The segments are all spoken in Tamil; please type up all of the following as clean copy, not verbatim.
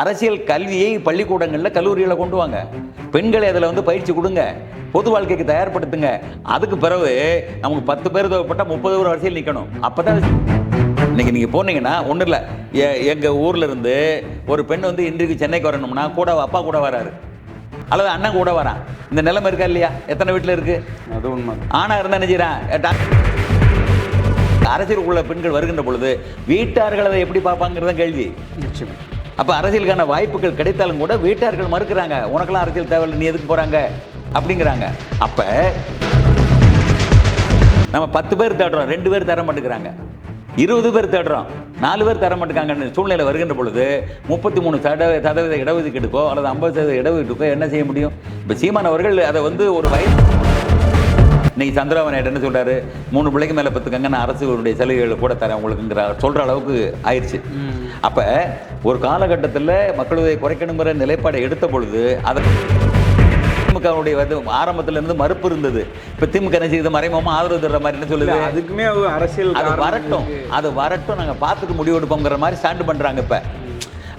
அரசியல் கல்வியை பள்ளிக்கூடங்களில் கல்லூரியில் கொண்டு வாங்க. பெண்களை அதில் பயிற்சி கொடுங்க, பொது வாழ்க்கைக்கு தயார்படுத்துங்க. அதுக்கு பிறகு நமக்கு 10 பேர் தேவைப்பட்டால் 30 பேர் அரசியல் நிற்கணும். அப்போ தான் இன்னைக்கு நீங்கள் போனீங்கன்னா ஒன்றும் இல்லை, எங்கள் ஊரில் இருந்து ஒரு பெண் இன்றைக்கு சென்னைக்கு வரணும்னா கூட அப்பா கூட வராரு அல்லது அண்ணன் கூட வரான். இந்த நிலைமை இருக்கா இல்லையா? எத்தனை வீட்டில் இருக்கு? அது உண்மை. ஆனா இருந்தா நினைச்சிடறேன். அரசியலுக்குள்ள பெண்கள் வருகின்ற பொழுது வீட்டார்கள் அதை எப்படி பார்ப்பாங்கிறத கேள்வி. அப்ப அரசியலுக்கான வாய்ப்புகள் கிடைத்தாலும் கூட வீட்டார்கள் மறுக்கிறாங்க. உனக்கெல்லாம் அரசியல் தேவையில்லை, நீ எதுக்கு போறாங்க அப்படிங்கிறாங்க. அப்ப நம்ம 10 பேர் தேடுறோம், 2 பேர் தர மாட்டேங்கிறாங்க. 20 பேர் தேடுறோம், 4 பேர் தர மாட்டேங்காங்கன்னு சூழ்நிலை வருகின்ற பொழுது 33% இடஒதுக்கீடுக்கோ அல்லது 50% இடஒதுக்கீடுக்கோ என்ன செய்ய முடியும்? இப்போ சீமான் அவர்கள் அதை ஒரு வயது இன்னைக்கு சந்திரபாபு நாயுடு என்ன சொல்றாரு, 3 பிள்ளைக்கு மேலே பெற்றுக்கங்க, நான் அரசுடைய சலுகைகளை கூட தரேன் உங்களுக்குங்கிற சொல்ற அளவுக்கு ஆயிடுச்சு. அப்ப ஒரு காலகட்டத்தில் மக்களுடைய குறைக்கணுங்கிற நிலைப்பாடை எடுத்த பொழுது அதை திமுகவுடைய ஆரம்பத்துல இருந்து மறுப்பு இருந்தது. இப்ப திமுக என்ன செய்யுது, மறைமுகமா ஆதரவு தர்ற மாதிரி என்ன சொல்லுது, அதுக்குமே அரசியல் அது வரட்டும் நாங்க பார்த்துட்டு முடிவு எடுப்போங்கிற மாதிரி ஸ்டாண்ட் பண்றாங்க. இப்ப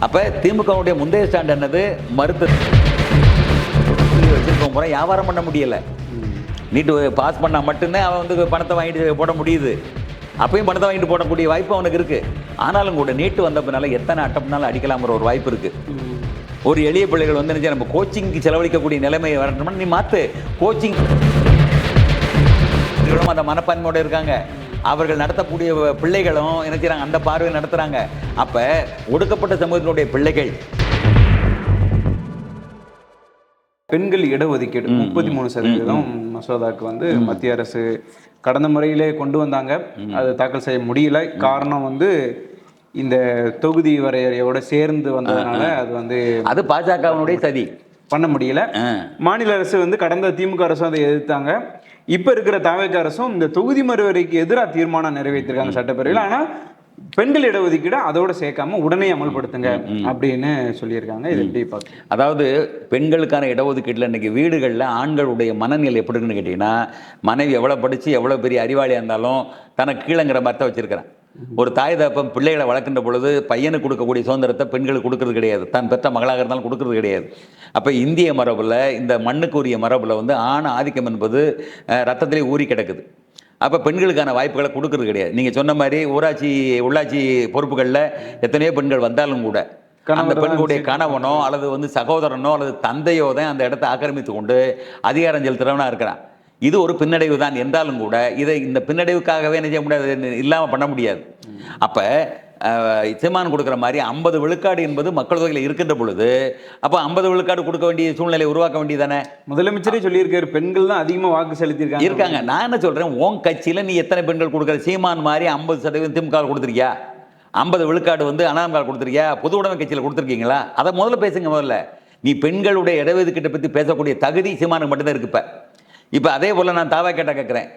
அப்ப திமுகவுடைய முந்தைய ஸ்டாண்ட் என்னது, மறுத்து வச்சிருக்க முறை வியாபாரம் பண்ண முடியல. நீட்டு பாஸ் பண்ணா மட்டும்தான் அவன் பணத்தை வாங்கிட்டு போட முடியுது. அப்பயும் பணத்தை வாங்கிட்டு போடக்கூடிய வாய்ப்பு அவனுக்கு இருக்கு. ஆனாலும் கூட நீட்டு வந்த பின்னால எத்தனை அட்டம்னாலும் அடிக்கலாம்ங்கிற ஒரு வாய்ப்பு இருக்கு. ஒரு எளிய பிள்ளைகள் நம்ம கோச்சிங்க்கு செலவழிக்கக்கூடிய நிலைமையை வரணும்னா நீ மாத்து. கோச்சிங் அந்த மனப்பான்மையோட இருக்காங்க. அவர்கள் நடத்தக்கூடிய பிள்ளைகளும் என்ன செய்யறாங்க, அந்த பார்வையை நடத்துறாங்க. அப்ப ஒடுக்கப்பட்ட சமூகத்தினுடைய பிள்ளைகள் பெண்கள் இடஒதுக்கீடு 33% மசோதாக்கு மத்திய அரசு கடந்த முறையிலே கொண்டு வந்தாங்க. அது தாக்கல் செய்ய முடியல. காரணம் இந்த தொகுதி வரையறையோட சேர்ந்து வந்ததுனால அது பாஜகவினுடைய சதி பண்ண முடியல. மாநில அரசு கடந்த திமுக அரசும் அதை எதிர்த்தாங்க. இப்ப இருக்கிற தவிக அரசும் இந்த தொகுதி மறுவரைக்கு எதிராக தீர்மானம் நிறைவேற்றிருக்காங்க சட்டப்பேரவையில். ஆனா பெண்கள் இடஒதுக்கீடு அதோட சேர்க்காம உடனே அமல்படுத்துங்க அப்படின்னு சொல்லியிருக்காங்க. இது எப்படி பார்த்து, அதாவது பெண்களுக்கான இடஒதுக்கீட்டில் இன்னைக்கு வீடுகளில் ஆண்களுடைய மனநிலை எப்படி இருக்குன்னு கேட்டீங்கன்னா, மனைவி எவ்வளோ படித்து எவ்வளோ பெரிய அறிவாளியாக இருந்தாலும் தனக்கு கீழங்கிற மாதிரி தான் வச்சிருக்கிறேன். ஒரு தாய் தகப்பன் பிள்ளைகளை வளர்க்கின்ற பொழுது பையனுக்கு கொடுக்கக்கூடிய சுதந்திரத்தை பெண்களுக்கு கொடுக்கறது கிடையாது, தான் பெற்ற மகளாக இருந்தாலும் கொடுக்கறது கிடையாது. அப்போ இந்திய மரபில், இந்த மண்ணுக்குரிய மரபில் ஆண் ஆதிக்கம் என்பது ரத்தத்திலே ஊறி கிடக்குது. அப்போ பெண்களுக்கான வாய்ப்புகளை கொடுக்கறது கிடையாது. நீங்கள் சொன்ன மாதிரி உள்ளாட்சி பொறுப்புகளில் எத்தனையோ பெண்கள் வந்தாலும் கூட அந்த பெண்களுடைய கணவனோ அல்லது சகோதரனோ அல்லது தந்தையோ தான் அந்த இடத்தை ஆக்கிரமித்து கொண்டு அதிகாரம் செலுத்துறவனா இருக்கிறான். இது ஒரு பின்னடைவு தான் என்றாலும் கூட இந்த பின்னடைவுக்காகவே என்ன செய்ய முடியாது, இல்லாமல் பண்ண முடியாது. அப்போ சீமான் கொடுக்குற மாதிரி 50 விழுக்காடு என்பது மக்கள் தொகையில் இருக்கின்ற பொழுது அப்போ 50 விழுக்காடு கொடுக்க வேண்டிய சூழ்நிலை உருவாக்க வேண்டியதானே. முதலமைச்சரே சொல்லியிருக்காரு, பெண்கள் தான் அதிகமாக வாக்கு செலுத்தியிருக்காங்க. நான் என்ன சொல்றேன், உன் கட்சியில் நீ எத்தனை பெண்கள் கொடுக்குற? சீமான் மாதிரி 50% திமுக கொடுத்துருக்கியா? 50 விழுக்காடு அனாமகால் கொடுத்துருக்கியா? பொது உடைமை கட்சியில் கொடுத்துருக்கீங்களா? அதை முதல்ல பேசுங்க. முதல்ல நீ பெண்களுடைய இடஒதுக்கீட்டை பற்றி பேசக்கூடிய தகுதி சீமானுக்கு மட்டும்தான் இருக்கு. இப்போ அதே போல் நான் தாவா கேட்குறேன்,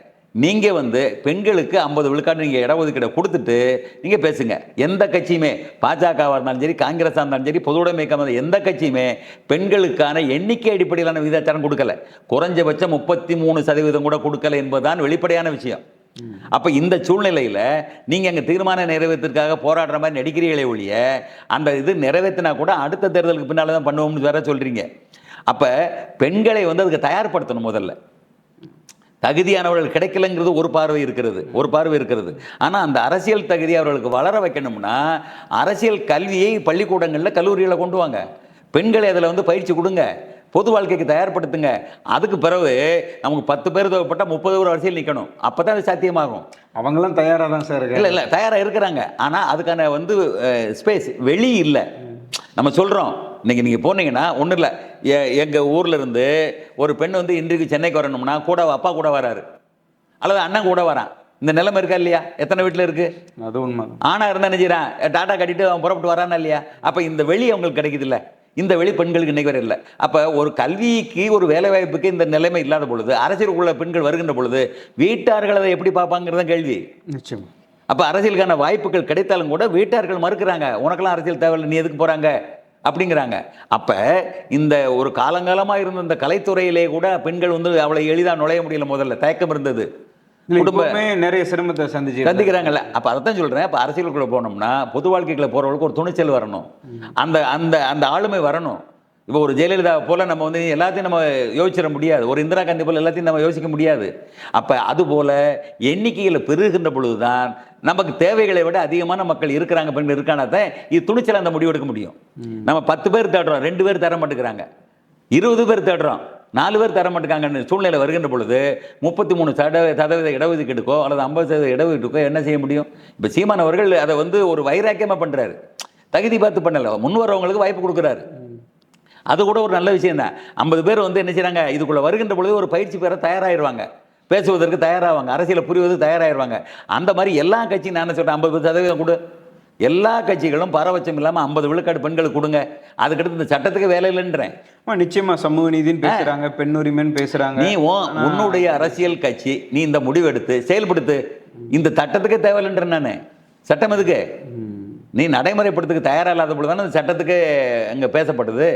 நீங்கள் பெண்களுக்கு 50 விழுக்காடு நீங்கள் இடஒதுக்கீடை கொடுத்துட்டு நீங்கள் பேசுங்க. எந்த கட்சியுமே, பாஜகவாக இருந்தாலும் சரி, காங்கிரஸாக இருந்தாலும் சரி, பொது உடைமை எந்த கட்சியுமே பெண்களுக்கான எண்ணிக்கை அடிப்படையிலான விகிதாச்சாரம் கொடுக்கல. குறைஞ்சபட்சம் 33% கூட கொடுக்கல என்பதுதான் வெளிப்படையான விஷயம். அப்போ இந்த சூழ்நிலையில் நீங்கள் அங்கே தீர்மான நிறைவேற்றத்திற்காக போராடுற மாதிரி நடிக்கிறீங்களே ஒழிய அந்த இது நிறைவேற்றினா கூட அடுத்த தேர்தலுக்கு பின்னால் தான் பண்ணுவோம்னு வேற சொல்கிறீங்க. அப்போ பெண்களை அதுக்கு தயார்படுத்தணும். முதல்ல தகுதியானவர்கள் கிடைக்கலங்கிறது ஒரு பார்வை இருக்கிறது. ஆனால் அந்த அரசியல் தகுதி அவர்களுக்கு வளர வைக்கணும்னா அரசியல் கல்வியை பள்ளிக்கூடங்களில் கல்லூரியில் கொண்டு வாங்க. பெண்களை அதில் பயிற்சி கொடுங்க, பொது வாழ்க்கைக்கு தயார்படுத்துங்க. அதுக்கு பிறகு நமக்கு 10 பேர் தேவைப்பட்டால் 30 பேர் அரசியல் நிற்கணும். அப்போ தான் அது சாத்தியமாகும். அவங்களாம் தயாராக தான் சார், இல்லை தயாராக இருக்கிறாங்க. ஆனால் அதுக்கான ஸ்பேஸ் வெளி இல்லை. நம்ம சொல்கிறோம், இன்னைக்கு நீங்கள் போனீங்கன்னா ஒன்றும் இல்லை, எங்கள் ஊரில் இருந்து ஒரு பெண் இன்றைக்கு சென்னைக்கு வரணும்னா கூட அப்பா கூட வராரு அல்லது அண்ணன் கூட வரான். இந்த நிலைமை இருக்கா இல்லையா? எத்தனை வீட்டில் இருக்கு? அது உண்மை. ஆனா இருந்தா நினைச்சிடறேன், டாட்டா கட்டிட்டு அவன் புறப்பட்டு வரானா இல்லையா? அப்போ இந்த வெளி அவங்களுக்கு கிடைக்குது இல்லை, இந்த வெளி பெண்களுக்கு இன்னைக்கு வரை இல்லை. அப்போ ஒரு கல்விக்கு, ஒரு வேலைவாய்ப்புக்கு இந்த நிலைமை இல்லாத பொழுது, அரசியலுக்குள்ள பெண்கள் வருகின்ற பொழுது வீட்டார்கள் அதை எப்படி பார்ப்பாங்கிறத கேள்வி. நிச்சயம். அப்போ அரசியலுக்கான வாய்ப்புகள் கிடைத்தாலும் கூட வீட்டார்கள் மறுக்கிறாங்க. உனக்கெல்லாம் அரசியல் தேவையில்லை, நீ எதுக்கு போறாங்க அப்படிங்கிறாங்க. அப்போ இந்த ஒரு காலங்காலமாக இருந்த இந்த கலைத்துறையிலே கூட பெண்கள் அவ்வளோ எளிதாக நுழைய முடியல. முதல்ல தயக்கம் இருந்தது. குடும்ப நிறைய சிரமத்தை சந்திக்கிறாங்கல்ல. அப்ப அதைத்தான் சொல்றேன். அப்ப அரசியலுக்குள்ள போனோம்னா பொது வாழ்க்கைக்குள்ள போறவங்களுக்கு ஒரு துணிச்சல் வரணும், அந்த அந்த அந்த ஆளுமை வரணும். இப்போ ஒரு ஜெயலலிதா போல நம்ம வந்து எல்லாத்தையும் நம்ம யோசிச்சிட முடியாது, ஒரு இந்திரா காந்தி போல எல்லாத்தையும் நம்ம யோசிக்க முடியாது. அப்ப அது போல எண்ணிக்கையில் பெருகின்ற பொழுதுதான் நமக்கு தேவைகளை விட அதிகமான மக்கள் இருக்கிறாங்க, பெண்கள் இருக்கானதான் இது துணிச்சல் அந்த முடிவு எடுக்க முடியும். நம்ம 10 பேர் தேடுறோம், 2 பேர் தர மாட்டேங்கிறாங்க, 20 பேர் தேடுறோம், 4 பேர் தர மாட்டேங்காங்கன்னு சூழ்நிலை வருகின்ற பொழுது 33% இடஒதுக்கீடுக்கோ அல்லது 50% இடஒதுக்கீடுக்கோ என்ன செய்ய முடியும்? இப்போ சீமான் அவர்கள் அதை வந்து ஒரு வைராக்கியமாக பண்ணுறாரு, தகுதி பார்த்து பண்ணல, முன் வரவங்களுக்கு வாய்ப்பு கொடுக்குறாரு. அது கூட ஒரு நல்ல விஷயம் தான். 50 பேர் வந்து என்ன செய்றாங்க, இதுக்குள்ள வருகின்ற பொழுது ஒரு பயிற்சி பெற தயாராகிடுவாங்க, பேசுவதற்கு தயாராவாங்க, அரசியலை புரிவதற்கு தயாராகிடுவாங்க. அந்த மாதிரி எல்லா கட்சியும் நான் சொல்கிறேன் 50% கொடு, எல்லா கட்சிகளும் பாரபட்சம் இல்லாமல் 50 விழுக்காடு பெண்களுக்கு கொடுங்க. அதுக்கடுத்து இந்த சட்டத்துக்கு வேலை இல்லைன்றேன். நிச்சயமா சமூக நீதினு பேசுறாங்க, பெண் உரிமைன்னு பேசுறாங்க. நீ உன்னுடைய அரசியல் கட்சி நீ இந்த முடிவெடுத்து செயல்படுத்து. இந்த சட்டத்துக்கே தேவையில்லைன்ற நான், சட்டம் எதுக்கு? நீ நடைமுறைப்படுத்துக்கு தயாராக இல்லாத பொழுது தானே அந்த சட்டத்துக்கு அங்கே பேசப்படுது.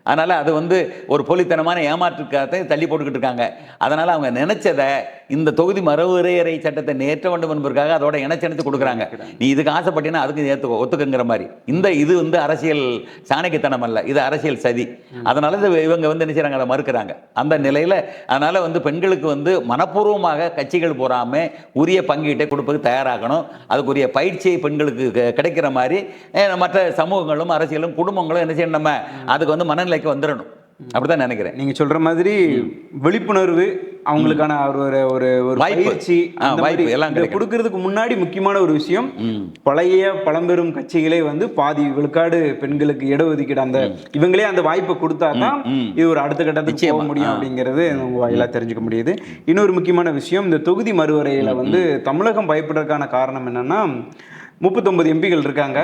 அதனால் அது வந்து ஒரு போலித்தனமான ஏமாற்றுக்காக தள்ளி போட்டுக்கிட்டு இருக்காங்க. அதனால் அவங்க நினைச்சதை இந்த தொகுதி மறுவரையறை சட்டத்தை நேற்ற வேண்டும் என்பதற்காக அதோட இணைச்சு கொடுக்குறாங்க. நீ இதுக்கு ஆசைப்பட்டீங்கன்னா அதுக்கு ஒத்துக்குங்கிற மாதிரி. இது வந்து அரசியல் சாணக்கியத்தனம் அல்ல, இது அரசியல் சதி. அதனால இவங்க வந்து என்ன செய்றாங்க, அதை மறுக்கிறாங்க அந்த நிலையில். அதனால் வந்து பெண்களுக்கு வந்து மனப்பூர்வமாக கட்சிகள் போகாமல் உரிய பங்கீட்டை கொடுப்பது தயாராகணும். அதுக்குரிய பயிற்சியை பெண்களுக்கு கிடைக்கிற மாதிரி மற்ற சமூகங்களும் அரசியலும் குடும்பங்களும் என்ன செய்யணும், நம்ம அதுக்கு வந்து மனநிலைக்கு வந்துடணும். அப்படிதான் நினைக்கிறேன். நீங்க சொல்ற மாதிரி விழிப்புணர்வு, அவங்களுக்கான ஒரு பயிற்சி எல்லாம் கொடுக்கறதுக்கு முன்னாடி முக்கியமான ஒரு விஷயம், பழைய பழம்பெரும் கட்சிகளே வந்து பாதி விழுக்காடு பெண்களுக்கு இடஒதுக்கீடு அந்த இவங்களே அந்த வாய்ப்பை கொடுத்தாதான் இது ஒரு அடுத்த கட்டத்துக்கு போக முடியும் அப்படிங்கிறது உங்க வாயிலா தெரிஞ்சுக்க முடியுது. இன்னொரு முக்கியமான விஷயம், இந்த தொகுதி மறுவரையில வந்து தமிழகம் பயப்படுறதுக்கான காரணம் என்னன்னா 39 எம்பிகள் இருக்காங்க.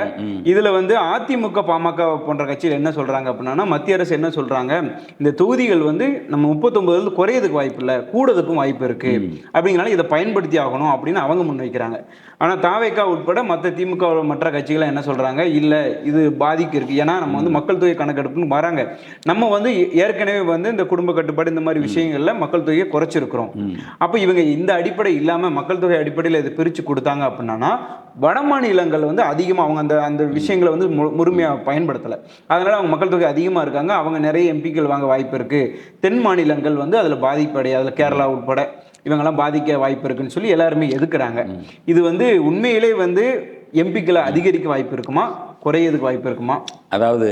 இதுல வந்து அதிமுக பாமக போன்ற கட்சியில் என்ன சொல்றாங்க அப்படின்னா, மத்திய அரசு என்ன சொல்றாங்க, இந்த தொகுதிகள் வந்து நம்ம 39 குறையதுக்கு வாய்ப்பு இல்லை, கூடுறதுக்கும் வாய்ப்பு இருக்கு, அப்படிங்கிறனால இதை பயன்படுத்தி ஆகணும் அப்படின்னு அவங்க முன்வைக்கிறாங்க. ஆனா தாவேகா உட்பட மற்ற திமுக மற்ற கட்சிகள் என்ன சொல்றாங்க, இல்ல இது பாதிக்கு இருக்கு, ஏன்னா நம்ம வந்து மக்கள் தொகை கணக்கெடுப்புன்னு வராங்க, நம்ம வந்து ஏற்கனவே வந்து இந்த குடும்ப கட்டுப்பாடு இந்த மாதிரி விஷயங்கள்ல மக்கள் தொகையை குறைச்சிருக்கிறோம். அப்ப இவங்க இந்த அடிப்படை இல்லாம மக்கள் தொகை அடிப்படையில் இதை பிரிச்சு கொடுத்தாங்க அப்படின்னா வட மாநிலங்கள் வந்து அதிகமாக அவங்க அந்த விஷயங்களை வந்து முழுமையாக பயன்படுத்தலை. அதனால அவங்க மக்கள் தொகை அதிகமாக இருக்காங்க, அவங்க நிறைய எம்பிக்கள் வாங்க வாய்ப்பு இருக்கு. தென் மாநிலங்கள் வந்து அதில் பாதிப்படைய, அதில் கேரளா உட்பட இவங்கெல்லாம் பாதிக்க வாய்ப்பு இருக்குன்னு சொல்லி எல்லாருமே எதுக்குறாங்க. இது வந்து உண்மையிலே வந்து எம்பிக்களை அதிகரிக்க வாய்ப்பு இருக்குமா, குறையதுக்கு வாய்ப்பு இருக்குமா? அதாவது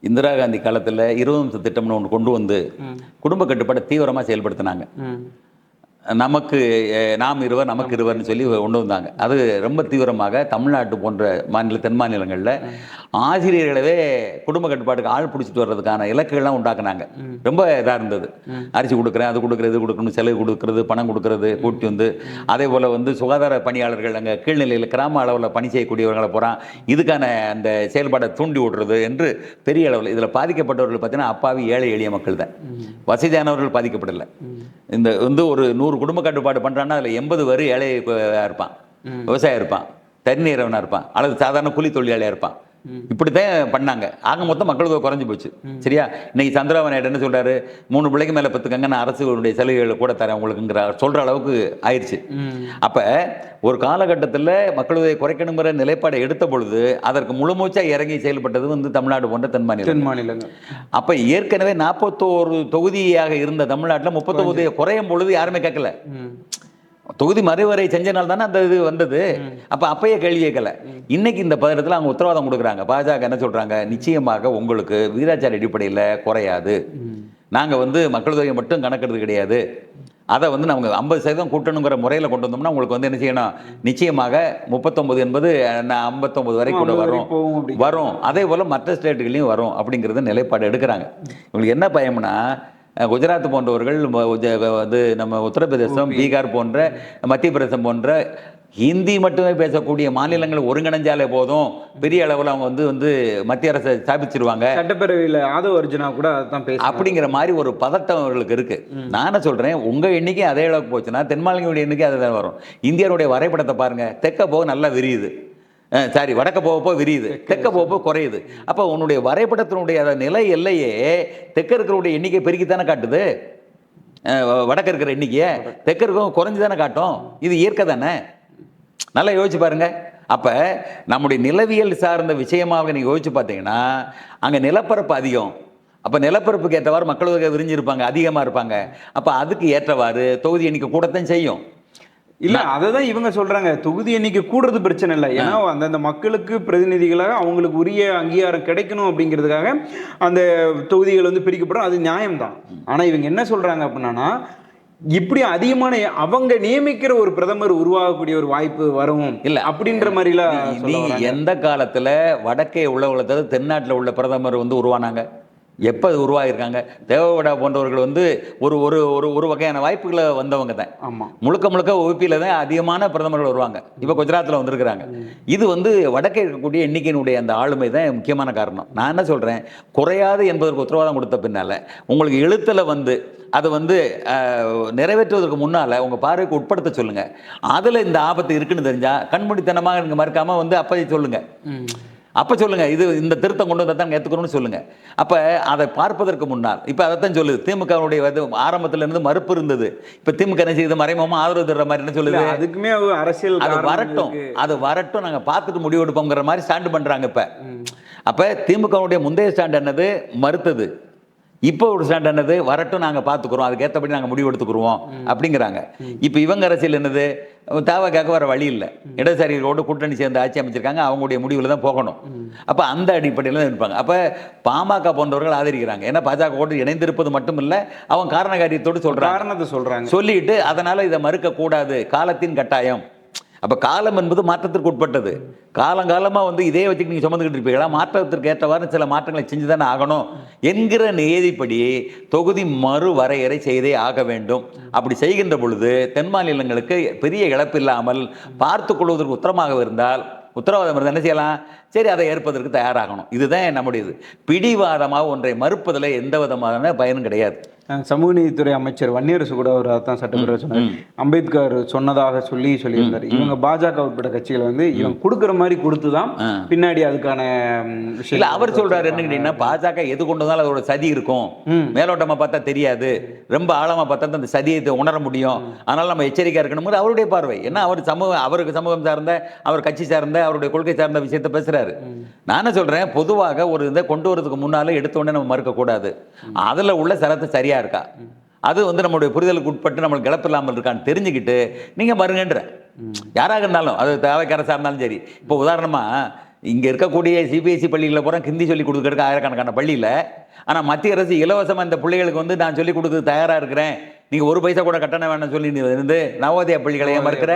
இந்திரா காந்தி காலத்தில் 20 நிமிஷம் திட்டம்னு ஒன்று கொண்டு வந்து குடும்ப கட்டுப்பாடை தீவிரமாக செயல்படுத்தினாங்க. நமக்கு நாம் இருவர் நமக்கு இருவர்னு சொல்லி கொண்டு வந்தாங்க. அது ரொம்ப தீவிரமாக தமிழ்நாட்டு போன்ற தென் மாநிலங்களில் ஆசிரியர்களவே குடும்ப கட்டுப்பாட்டுக்கு ஆள் பிடிச்சிட்டு வர்றதுக்கான இலக்குகள்லாம் உண்டாக்குனாங்க. ரொம்ப இதாக இருந்தது. அரிசி கொடுக்குறேன், அது கொடுக்குறது, இது கொடுக்கணும், செலவு கொடுக்குறது, பணம் கொடுக்குறது, கூட்டி வந்து அதே போல் வந்து சுகாதார பணியாளர்கள் அங்கே கீழ்நிலையில் கிராம அளவில் பணி செய்யக்கூடியவர்களை போகிறான், இதுக்கான அந்த செயல்பாடை தூண்டி விடுறது என்று பெரிய அளவில். இதில் பாதிக்கப்பட்டவர்கள் பார்த்தீங்கன்னா அப்பாவி ஏழை எளிய மக்கள் தான், வசதியானவர்கள் பாதிக்கப்படலை. இந்த வந்து ஒரு 100 குடும்ப கட்டுப்பாடு பண்ணுறான்னா அதில் 80 பேர் ஏழையாக இருப்பான், விவசாயம் இருப்பான், தண்ணீரவனாக இருப்பான், அல்லது சாதாரண கூலி தொழிலாளியாக இருப்பான். இப்படித்தான் பண்ணாங்க. ஆக மொத்தம் மக்கள் தொகை குறைஞ்சி போச்சு. சரியா? இன்னைக்கு சந்திரபாபு நாயுடு என்ன சொல்றாரு, 3 பிள்ளைக்கு மேலே பெற்றுக்கங்க, நான் அரசுடைய சலுகைகளை கூட தரேன் உங்களுக்குங்கிற சொல்ற அளவுக்கு ஆயிடுச்சு. அப்ப ஒரு காலகட்டத்தில் மக்கள் தொகையை குறைக்கணுங்கிற நிலைப்பாடை எடுத்த பொழுது அதற்கு முழுமூச்சா இறங்கி செயல்பட்டது வந்து தமிழ்நாடு போன்ற தென் மாநிலங்கள். அப்ப ஏற்கனவே 41 தொகுதியாக இருந்த தமிழ்நாட்டில் 39 குறையும் பொழுது யாருமே கேட்கல. தொகுதி மறுவரை செஞ்சனால தானே அந்த இது வந்தது. அப்பயே கேள்வி கேட்கல. இன்னைக்கு இந்த பதட்டத்தில் அவங்க உத்தரவாதம் கொடுக்குறாங்க. பாஜக என்ன சொல்றாங்க, நிச்சயமாக உங்களுக்கு விகிதாச்சார அடிப்படையில் குறையாது, நாங்கள் வந்து மக்கள் தொகையை மட்டும் கணக்கெடுத்து கிடையாது, அதை வந்து நமக்கு 50% கூட்டணுங்கிற முறையில் கொண்டு வந்தோம்னா உங்களுக்கு வந்து என்ன செய்யணும், நிச்சயமாக 39 என்பது 59 வரைக்கும் கூட வரும். அதே போல் மற்ற ஸ்டேட்டுகளையும் வரும் அப்படிங்கிறது நிலைப்பாடு எடுக்கிறாங்க. இவங்களுக்கு என்ன பயம்னா, குஜராத் போன்றவர்கள் வந்து நம்ம உத்தரப்பிரதேசம், பீகார் போன்ற மத்திய பிரதேசம் போன்ற ஹிந்தி மட்டுமே பேசக்கூடிய மாநிலங்கள் ஒருங்கிணைஞ்சாலே போதும், பெரிய அளவில் அவங்க வந்து மத்திய அரசை ஸ்தாபிச்சிருவாங்க, சட்டப்பேரவையில் ஆதவ அர்ஜுனா கூட அப்படிங்கிற மாதிரி ஒரு பதட்டம் அவர்களுக்கு இருக்கு. நானே சொல்றேன், உங்க எண்ணிக்கை அதே அளவுக்கு போச்சுன்னா தென் மாநிலங்களுடைய எண்ணிக்கை அதை தான் வரும். இந்தியாவுடைய வரைபடத்தை பாருங்க, தெற்க போக நல்லா விரியுது, வடக்க போகப்போ விரியுது, தெற்க போகப்போ குறையுது. அப்போ உன்னுடைய வரைபடத்தினுடைய நிலை எல்லையே தெற்க இருக்கிறவருடைய எண்ணிக்கை பெருக்கித்தானே காட்டுது. வடக்கு இருக்கிற எண்ணிக்கையை, தெற்கு இருக்கும் குறைஞ்சு தானே காட்டும். இது இயற்கை தானே. நல்லா யோசிச்சு பாருங்க. அப்போ நம்முடைய நிலவியல் சார்ந்த விஷயமாக நீங்கள் யோசிச்சு பார்த்தீங்கன்னா அங்கே நிலப்பரப்பு அதிகம். அப்போ நிலப்பரப்புக்கு ஏற்றவாறு மக்கள் தொகை விரிஞ்சிருப்பாங்க, அதிகமாக இருப்பாங்க. அப்போ அதுக்கு ஏற்றவாறு தொகுதி எண்ணிக்கை கூடத்தான் செய்யும். இல்ல அததான் இவங்க சொல்றாங்க, தொகுதி எண்ணிக்கை கூடுறது பிரச்சனை இல்லை, ஏன்னா அந்தந்த மக்களுக்கு பிரதிநிதிகளாக அவங்களுக்கு உரிய அங்கீகாரம் கிடைக்கணும் அப்படிங்கிறதுக்காக அந்த தொகுதிகள் வந்து பிரிக்கப்படும், அது நியாயம்தான். ஆனா இவங்க என்ன சொல்றாங்க அப்படின்னா, இப்படி அதிகமான அவங்க நியமிக்கிற ஒரு பிரதமர் உருவாகக்கூடிய ஒரு வாய்ப்பு வரும் இல்ல அப்படின்ற மாதிரிலாம். நீங்க எந்த காலத்துல வடக்கே உள்ள தென்னாட்டில் உள்ள பிரதமர் வந்து உருவானாங்க? எப்போ உருவாகிருக்காங்க? தேவகவுடா போன்றவர்கள் வந்து ஒரு ஒரு ஒரு ஒரு வகையான வாய்ப்புகளை வந்தவங்க தான். ஆமாம், முழுக்க முழுக்க ஒபியில் தான் அதிகமான பிரதமர்கள் வருவாங்க. இப்போ குஜராத்தில் வந்திருக்கிறாங்க. இது வந்து வடக்கே இருக்கக்கூடிய எண்ணிக்கையினுடைய அந்த ஆளுமை தான் முக்கியமான காரணம். நான் என்ன சொல்கிறேன், குறையாது என்பதற்கு உத்தரவாதம் கொடுத்த பின்னால் உங்களுக்கு எழுத்தில் வந்து அதை வந்து நிறைவேற்றுவதற்கு முன்னால் உங்கள் பார்வைக்கு உட்படுத்த சொல்லுங்கள். அதில் இந்த ஆபத்து இருக்குன்னு தெரிஞ்சால் கண்மூடித்தனமாக நீங்கள் மறுக்காமல் வந்து அப்போ சொல்லுங்கள். அப்போ சொல்லுங்கள், இது இந்த திருத்தம் கொண்டு வந்தால் தான் ஏற்றுக்கணும்னு சொல்லுங்கள். அப்போ அதை பார்ப்பதற்கு முன்னால் இப்போ அதைத்தான் சொல்லுது. திமுகவுடைய ஆரம்பத்திலிருந்து மறுப்பு இருந்தது. இப்போ திமுக என்ன செய்யுது, மறைமுகமாக ஆதரவு தர்ற மாதிரி என்ன சொல்லுது, அதுக்குமே அரசியல் அது வரட்டும், அது வரட்டும், நாங்கள் பார்த்துட்டு முடிவு எடுப்போங்கிற மாதிரி ஸ்டாண்டு பண்ணுறாங்க. இப்போ அப்போ திமுகவுடைய முந்தைய ஸ்டாண்ட் என்னது, மறுத்தது. இப்போ ஒரு ஸ்டாண்ட் என்னது, வரட்டும், நாங்கள் பார்த்துக்குறோம், அதுக்கு ஏற்றபடி நாங்கள் முடிவு எடுத்துக்குருவோம் அப்படிங்கிறாங்க. இப்போ இவங்க அரசியல் என்னது, தேவைக்காக வர வழி இல்லை, இடதுசாரிகளோடு கூட்டணி சேர்ந்து ஆட்சி அமைச்சிருக்காங்க, அவங்களுடைய முடிவில் தான் போகணும். அப்போ அந்த அடிப்படையில் தான் இருப்பாங்க. அப்போ பாமக போன்றவர்கள் ஆதரிக்கிறாங்க. ஏன்னா பாஜகவோடு இணைந்திருப்பது மட்டும் இல்லை, அவங்க காரண காரியத்தோடு சொல்கிறாங்க, சொல்லிட்டு அதனால் இதை மறுக்கக்கூடாது, காலத்தின் கட்டாயம். அப்போ காலம் என்பது மாற்றத்திற்கு உட்பட்டது. காலங்காலமாக வந்து இதே வச்சுக்கு நீங்கள் சுமந்துக்கிட்டு இருப்பீங்களா, மாற்றத்திற்கு ஏற்றவாறு சில மாற்றங்களை செஞ்சு தானே ஆகணும் என்கிற நியதிப்படி தொகுதி மறு வரையறை செய்தே ஆக வேண்டும். அப்படி செய்கின்ற பொழுது தென் மாநிலங்களுக்கு பெரிய இழப்பு இல்லாமல் பார்த்து கொள்வதற்கு உத்தரமாக இருந்தால், உத்தரவாதம் இருந்தால் என்ன செய்யலாம், சரி அதை ஏற்பதற்கு தயாராகணும். இதுதான் நம்முடையது. பிடிவாதமாக ஒன்றை மறுப்பதில் எந்த விதமான பயனும் கிடையாது. சமூக நீதித்துறை அமைச்சர் வன்னியரசு கூட அவர் அதான் சட்டப்பேரவை சொன்னார், அம்பேத்கர் சொன்னதாக சொல்லியிருந்தார். இவங்க பாஜக உட்பட்ட கட்சிகளை வந்து இவங்க கொடுக்குற மாதிரி கொடுத்துதான் பின்னாடி அதுக்கான விஷயம். இல்லை அவர் சொல்றாரு என்ன கேட்டீங்கன்னா, பாஜக எது கொண்டு வந்தாலும் அதோட சதி இருக்கும், மேலோட்டமாக பார்த்தா தெரியாது, ரொம்ப ஆழமாக பார்த்தா அந்த சதியை உணர முடியும், அதனால நம்ம எச்சரிக்கையா இருக்கணும் அவருடைய பார்வை. ஏன்னா அவருக்கு சமூகம் சார்ந்த, அவர் கட்சி சார்ந்த, அவருடைய கொள்கை சார்ந்த விஷயத்தை பேசுறாரு. நானே சொல்றேன், பொதுவாக ஒரு இதை கொண்டு வரதுக்கு முன்னாலே எடுத்த உடனே நம்ம மறுக்க கூடாது. அதுல உள்ள சரத்து சரியா இருக்கா, அது வந்து நம்மளுடைய புரிதலுக்கு உட்பட்டு நம்மளுக்கு இழப்பு இல்லாமல் இருக்கான்னு தெரிஞ்சுக்கிட்டு நீங்க மறுங்கன்ற, யாராக இருந்தாலும், அது தேவைக்கு அரசாக இருந்தாலும் சரி. இப்போ உதாரணமா இங்க இருக்கக்கூடிய சிபிஎஸ்சி பள்ளிகளில் பூரா ஹிந்தி சொல்லி கொடுக்கறதுக்கு ஆயிரக்கணக்கான பள்ளியில், ஆனால் மத்திய அரசு இலவசமாக இந்த பிள்ளைகளுக்கு வந்து நான் சொல்லிக் கொடுக்க தயாராக இருக்கிறேன், நீங்கள் ஒரு பைசா கூட கட்டணம் வேணும்னு சொல்லி நீ வந்து நவோதயா பள்ளிகளை மறுக்கிற,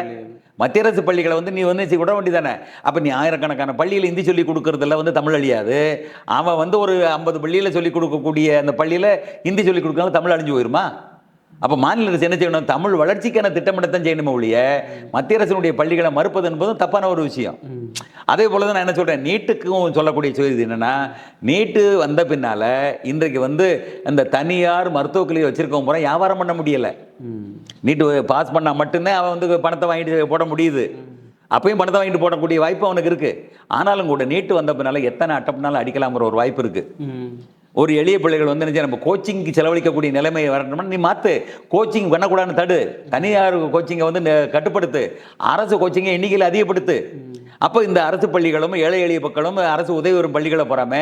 மத்திய அரசு பள்ளிகளை வந்து நீ வந்து விட வேண்டியதானே. அப்போ நீ ஆயிரக்கணக்கான பள்ளியில் ஹிந்தி சொல்லி கொடுக்கறதுல வந்து தமிழ் அழியாது, அவன் வந்து ஒரு 50 பள்ளியில் சொல்லிக் கொடுக்கக்கூடிய அந்த பள்ளியில் ஹிந்தி சொல்லிக் கொடுக்கறதுனால தமிழ் அழிஞ்சு போயிருமா? அப்போ மாநில அரசு என்ன செய்யணும், தமிழ் வளர்ச்சிக்கான திட்டமிடத்தான் செய்யணுமே ஒழிய மத்திய அரசினுடைய பள்ளிகளை மறுப்பது என்பதும் தப்பான ஒரு விஷயம். அதே போல தான் நான் என்ன சொல்கிறேன், நீட்டுக்கும் சொல்லக்கூடிய செய்தி என்னென்னா, நீட்டு வந்த பின்னால் இன்றைக்கு வந்து அந்த தனியார் மருத்துவக் கல்லூரி வச்சிருக்கவங்க பூரா வியாபாரம் பண்ண முடியலை. நீட்டு பாஸ் பண்ணால் மட்டும்தான் அவன் வந்து பணத்தை வாங்கிட்டு போட முடியுது. அப்பயும் பணத்தை வாங்கிட்டு போடக்கூடிய வாய்ப்பு அவனுக்கு இருக்குது. ஆனாலும் கூட நீட்டு வந்த பின்னால் எத்தனை அட்டப்புனாலும் அடிக்கலாம்ங்கிற ஒரு வாய்ப்பு இருக்குது. ஒரு எளிய பிள்ளைகள் வந்து என்ன, நம்ம கோச்சிங்க்கு செலவழிக்கக்கூடிய நிலைமை வரணும்னா நீ மாற்று, கோச்சிங் பண்ணக்கூடாதுன்னு தடு, தனியார் கோச்சிங்கை வந்து கட்டுப்படுத்து, அரசு கோச்சிங்கை எண்ணிக்கையில் அதிகப்படுத்து. அப்போ இந்த அரசு பள்ளிகளும் ஏழை எளிய மக்களும் அரசு உதவி வரும் பள்ளிகளை போறாம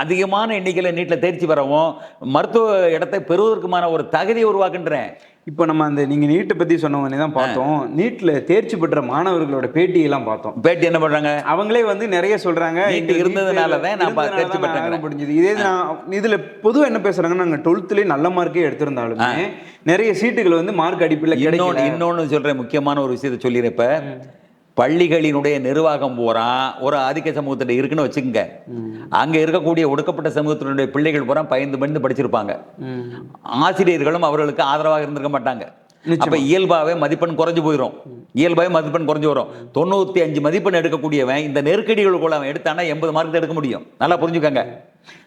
அதிகமான எண்ணிக்கையில் நீட்டில் தேர்ச்சி பெறவும் மருத்துவ இடத்தை பெறுவதற்குமான ஒரு தகுதியை உருவாக்குன்றேன். இப்போ நம்ம அந்த நீங்க நீட்டை பத்தி சொன்னவனே தான் பார்த்தோம், நீட்ல தேர்ச்சி பெற்ற மாணவர்களோட பேட்டியெல்லாம் பார்த்தோம். பேட்டி என்ன பண்றாங்க, அவங்களே வந்து நிறைய சொல்றாங்க, நீட் இருந்ததுனால தான் நான் தேர்ச்சி பெற்றேன் முடிஞ்சது. இதே நான் இதுல பொதுவாக என்ன பேசுறாங்கன்னா, நாங்கள் 12th நல்ல மார்க்கே எடுத்திருந்தாலுமே நிறைய சீட்டுகள் வந்து மார்க் அடிப்பில் கிடைக்கும். இன்னொன்று சொல்றேன், முக்கியமான ஒரு விஷயத்தை சொல்லியிருப்ப, பள்ளிகளினுடைய நிர்வாகம் பூரா ஒரு ஆதிக்க சமூகத்தில் இருக்குன்னு வச்சுக்கோங்க, அங்க இருக்கக்கூடிய ஒடுக்கப்பட்ட சமூகத்தினுடைய பிள்ளைகள் பூரா பயந்து படிச்சிருப்பாங்க, ஆசிரியர்களும் அவர்களுக்கு ஆதரவாக இருந்திருக்க மாட்டாங்க. அப்ப இயல்பாவே மதிப்பெண் குறைஞ்சு போயிடும், இயல்பாவே மதிப்பெண் குறைஞ்சு வரும். 95 மதிப்பெண் எடுக்கக்கூடியவன் இந்த நெருக்கடிகளுக்குள்ள அவன் எடுத்தானா 80 மார்க் எடுக்க முடியும். நல்லா புரிஞ்சுக்கங்க.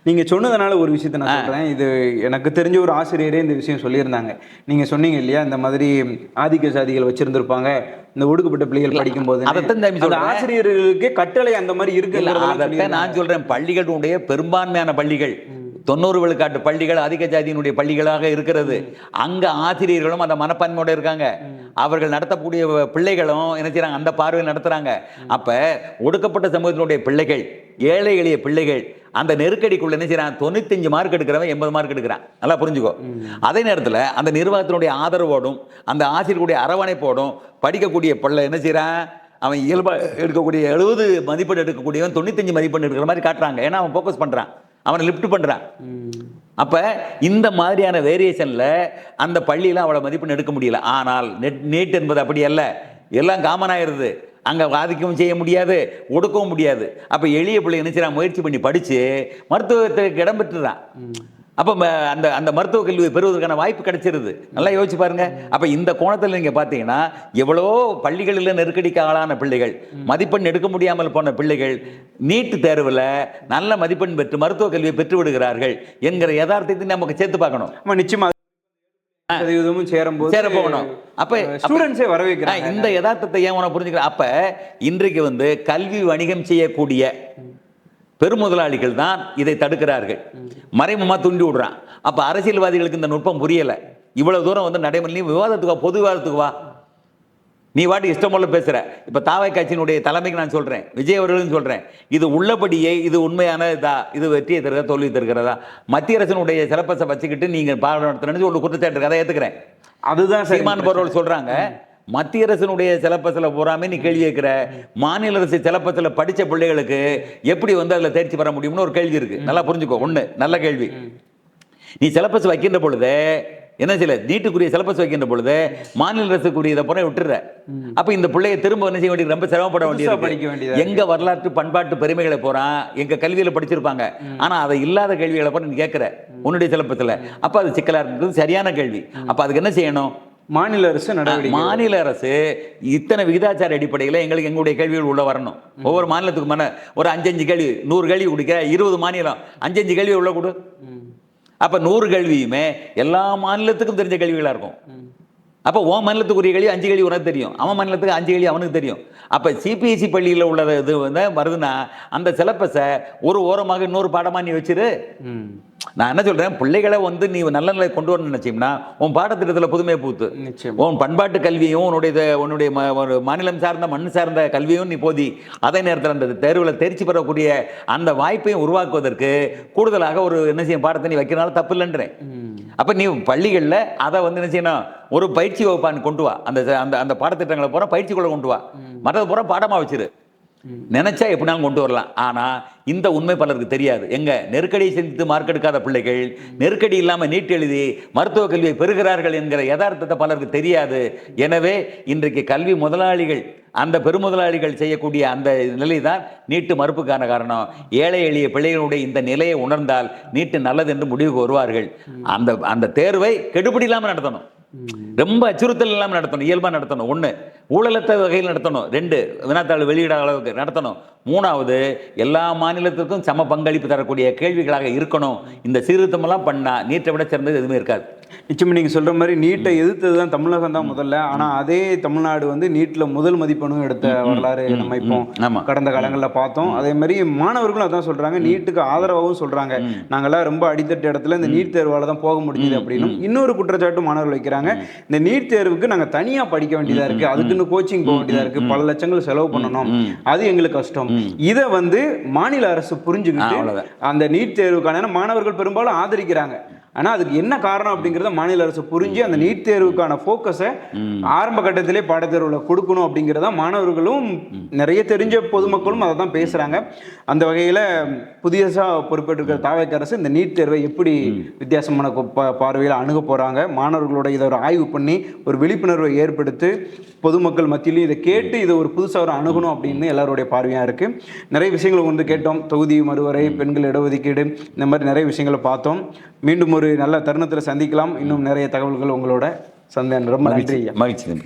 நீங்க சொன்னதுனால ஒரு விஷயத்த நான் சொல்றேன், இது எனக்கு தெரிஞ்ச ஒரு ஆசிரியரே இந்த விஷயம் சொல்லியிருந்தாங்க. நீங்க சொன்னீங்க இல்லையா, இந்த மாதிரி ஆதிக்க சாதிகள் வச்சிருந்திருப்பாங்க இந்த ஒடுக்கப்பட்ட பிள்ளைகள் படிக்கும் போது, ஆசிரியர்களுக்கு கட்டளை அந்த மாதிரி இருக்கு. நான் சொல்றேன், பள்ளிகளுடைய பெரும்பான்மையான பள்ளிகள் 90 விழுக்காட்டு பள்ளிகள் அதிக ஜாதியினுடைய பள்ளிகளாக இருக்கிறது. அங்க ஆசிரியர்களும் அந்த மனப்பான்மையோட இருக்காங்க. அவர்கள் நடத்தக்கூடிய பிள்ளைகளும் என்ன செய்றாங்க, அந்த பார்வையில் நடத்துறாங்க. அப்ப ஒடுக்கப்பட்ட சமூகத்தினுடைய பிள்ளைகள், ஏழை எளிய பிள்ளைகள் அந்த நெருக்கடிக்குள்ள என்ன செய்யறான், 95 மார்க் எடுக்கிறவன் 80 மார்க் எடுக்கிறான். நல்லா புரிஞ்சுக்கோ. அதே நேரத்தில் அந்த நிர்வாகத்தினுடைய ஆதரவோடும் அந்த ஆசிரியர்களுடைய அரவணைப்போடும் படிக்கக்கூடிய பிள்ளை என்ன செய்யறான், அவன் இயல்பா எடுக்கக்கூடிய 70 மதிப்பெண் எடுக்கக்கூடியவன் 95 மதிப்பெண் எடுக்கிற மாதிரி காட்டுறாங்க. ஏன்னா அவன் ஃபோக்கஸ் பண்றான், அவனை லிஃப்ட் பண்றான். அப்ப இந்த மாதிரியான வேரியேஷன்ல அந்த பள்ளியில அவளை மதிப்பெண் எடுக்க முடியல. ஆனால் நீட் என்பது அப்படி அல்ல, எல்லாம் காமன் ஆயிருது. அங்க வாதிக்கவும் செய்ய முடியாது, ஒடுக்கவும் முடியாது. அப்ப எளிய பிள்ளை நினைச்சான், முயற்சி பண்ணி படிச்சு மருத்துவத்துக்கு இடம் பெற்றுறான். அப்ப அந்த அந்த மருத்துவ கல்வியை பெறுவதற்கான வாய்ப்பு கிடைச்சிருது. நல்லா யோசிச்சு பாருங்க. அப்ப இந்த கோணத்தில் நீங்க பாத்தீங்கன்னா எவ்வளோ பள்ளிகளில் நெருக்கடிக்கு ஆளான பிள்ளைகள், மதிப்பெண் எடுக்க முடியாமல் போன பிள்ளைகள் நீட் தேர்வில் நல்ல மதிப்பெண் பெற்று மருத்துவ கல்வியை பெற்று விடுகிறார்கள் என்கிற யதார்த்தத்தை நமக்கு சேர்த்து பார்க்கணும். நிச்சயமா சேர போகணும். அப்ப ஸ்டூடெண்ட்ஸே வரவேற்கிறாங்க. இந்த யதார்த்தத்தை ஏன் உன புரிஞ்சுக்கிற? அப்ப இன்றைக்கு கல்வி வணிகம் செய்யக்கூடிய பெருமுதலாளிகள் தான் இதை தடுக்கிறார்கள், மறைமுகமா தூண்டி விடுறான். அப்ப அரசியல்வாதிகளுக்கு இந்த நுட்பம் புரியல. இவ்வளவு தூரம் நடைமுறை, நீ விவாதத்துக்கு வா, பொது விவாதத்துக்கு வா, நீ வாட்டி இஷ்டம் போல பேசுற. இப்ப தாவை கட்சியினுடைய தலைமைக்கு நான் சொல்றேன், விஜய் அவர்களும் சொல்றேன், இது உள்ளபடியே இது உண்மையான இது வெற்றியை தருகிறதா தோல்வி தருகிறதா? மத்திய அரசினுடைய சிலபஸை வச்சுக்கிட்டு நீங்க பாடம் நடத்துறேன்னு ஒரு குற்றச்சாட்டு இருக்கு, அதை ஏத்துக்கிறேன். அதுதான் சீமான் போறவர்கள் சொல்றாங்க, மத்திய அரசினுடைய சிலபஸ்ல போறாம நீ கேள்வி கேட்கிற, மாநில அரசு சிலபஸ்ல படிச்ச பிள்ளைகளுக்கு எப்படி அதுல தேர்ச்சி பெற முடியும்னு ஒரு கேள்வி இருக்கு. நல்லா புரிஞ்சுக்கோ. ஒண்ணு நல்ல கேள்வி. நீ சிலபஸ் வைக்கின்ற பொழுது என்ன செய்யல, நீட்டுக்குரிய சிலபஸ் வைக்கின்ற பொழுது மாநில அரசுக்குரிய இதை போற விட்டுற. அப்ப இந்த பிள்ளைய திரும்ப என்ன செய்ய வேண்டியது, ரொம்ப சிரமப்பட வேண்டியது. எங்க வரலாற்று பண்பாட்டு பெருமைகளை போறான், எங்க கல்வியில படிச்சிருப்பாங்க, ஆனா அதை இல்லாத கேள்விகளை போற நீ கேட்கிற உன்னுடைய சிலபஸ்ல. அப்ப அது சிக்கலா இருக்கிறது, சரியான கேள்வி. அப்ப அதுக்கு என்ன செய்யணும்? மாநில அரசு நடவடிக்கை, மாநில அரசு இத்தனை விகிதாச்சார அடிப்படையில் எங்களுடைய கேள்விகள் உள்ள வரணும். ஒவ்வொரு மாநிலத்துக்கு ஒரு 5 கேள்வி, 100 கேள்வி குடிக்கிற 20 மாநிலம் 5 கேள்வி உள்ள கொடு. அப்ப 100 கேள்வியுமே எல்லா மாநிலத்துக்கும் தெரிஞ்ச கேள்விகளா இருக்கும். அப்போ உன் மாநிலத்துக்குரிய கேள்வி 5 கேள்வி உனக்கு தெரியும், அவன் மாநிலத்துக்கு 5 கேள்வி அவனுக்கு தெரியும். அப்போ சிபிஎஸ்சி பள்ளியில் உள்ள இது வருதுன்னா அந்த சிலபஸை ஒரு ஓரமாக இன்னொரு பாடமா நீ வச்சிரு. நான் என்ன சொல்றேன், பிள்ளைகளை நீ நல்ல நிலை கொண்டு வரணும்னு நினைச்சீங்கன்னா உன் பாடத்திட்டத்தில் புதுமை பூத்து, உன் பண்பாட்டு கல்வியும் உன்னுடைய மாநிலம் சார்ந்த மண் சார்ந்த கல்வியும் நீ போதி. அதே நேரத்தில் அந்த தேர்வில் தேர்ச்சி பெறக்கூடிய அந்த வாய்ப்பையும் உருவாக்குவதற்கு கூடுதலாக ஒரு என்ன செய்யும் பாடத்தை நீ வைக்கிறனால தப்பு இல்லைன்றேன். அப்ப நீ பள்ளிகளில் அதை என்ன செய்யணும், ஒரு பயிற்சி வகுப்பான்னு கொண்டு வா. அந்த அந்த பாடத்திட்டங்களை பூரா பயிற்சிக்குள்ள கொண்டு வா, மற்றது பூரா பாடமா வச்சிரு. நினைச்சா எப்படினாலும் கொண்டு வரலாம். ஆனா இந்த உண்மை பலருக்கு தெரியாது. எங்க நெருக்கடியை சந்தித்து மார்க் எடுக்காத பிள்ளைகள் நெருக்கடி இல்லாம நீட் எழுதி மருத்துவ கல்வியை பெறுகிறார்கள் என்கிற யதார்த்தத்தை பலருக்கு தெரியாது. எனவே இன்றைக்கு கல்வி முதலாளிகள், அந்த பெருமுதலாளிகள் செய்யக்கூடிய அந்த நிலை தான் நீட்டு மறுப்புக்கான காரணம். ஏழை எளிய பிள்ளைகளுடைய இந்த நிலையை உணர்ந்தால் நீட்டு நல்லது என்று முடிவுக்கு வருவார்கள். அந்த தேர்வை கெடுபிடி இல்லாமல் நடத்தணும், ரொம்ப அச்சுறுத்தல் இல்லாமல் நடத்தணும், இயல்பா நடத்தணும். 1 ஊழலற்ற வகையில் நடத்தணும். 2 வினாத்தாள் வெளியிட அளவுக்கு நடத்தணும். 3வது எல்லா மாநிலத்திற்கும் சம பங்களிப்பு தரக்கூடிய கேள்விகளாக இருக்கணும். இந்த சீர்திருத்தமெல்லாம் பண்ணா நீட்டை விட சிறந்தது எதுவுமே இருக்காது. நிச்சயமா நீங்க சொல்ற மாதிரி நீட்டை எதிர்த்தது தான் தமிழகம் தான் முதல்ல. ஆனா அதே தமிழ்நாடு நீட்ல முதல் மதிப்பெண்ணும் எடுத்த வரலாறு நம்ம இப்போ கடந்த காலங்களில் பார்த்தோம். அதே மாதிரி மாணவர்களும் அதான் சொல்றாங்க, நீட்டுக்கு ஆதரவாகவும் சொல்றாங்க. நாங்கெல்லாம் ரொம்ப அடித்தட்டு இடத்துல இந்த நீட் தேர்வால தான் போக முடியுது அப்படின்னு இன்னொரு குற்றச்சாட்டு மாணவர்கள் வைக்கிறாங்க. இந்த நீட் தேர்வுக்கு நாங்க தனியா படிக்க வேண்டியதா இருக்கு, அதுக்குன்னு கோச்சிங் போக வேண்டியதா இருக்கு, பல லட்சங்கள் செலவு பண்ணணும், அது எங்களுக்கு கஷ்டம். இதை மாநில அரசு புரிஞ்சுக்கிட்டு அந்த நீட் தேர்வுக்கான மாணவர்கள் பெரும்பாலும் ஆதரிக்கிறாங்க. ஆனா அதுக்கு என்ன காரணம் அப்படிங்கறத மாநில அரசு புரிஞ்சு அந்த நீட் தேர்வுக்கான போக்கஸை ஆரம்ப கட்டத்திலே பாடத்தேர்வுல கொடுக்கணும் அப்படிங்கிறத மாணவர்களும் நிறைய தெரிஞ்ச பொதுமக்களும் அதை தான் பேசுறாங்க. அந்த வகையில புதியசா பொறுப்பேற்றிருக்கிற தாவேக அரசு இந்த நீட் தேர்வை எப்படி வித்தியாசமான பார்வையில் அணுக போறாங்க, மாணவர்களோட இதை ஒரு ஆய்வு பண்ணி ஒரு விழிப்புணர்வை ஏற்படுத்தி பொதுமக்கள் மத்தியிலும் இதை கேட்டு இதை ஒரு புதுசாக ஒரு அணுகணும் அப்படின்னு எல்லாருடைய பார்வையாக இருக்கு. நிறைய விஷயங்களை கேட்டோம். தொகுதி மறுவரை, பெண்கள் இடஒதுக்கீடு, இந்த மாதிரி நிறைய விஷயங்களை பார்த்தோம். மீண்டும் ஒரு நல்ல தருணத்தில் சந்திக்கலாம். இன்னும் நிறைய தகவல்கள் உங்களோட சந்தேகம். ரொம்ப நன்றி. மகிழ்ச்சி.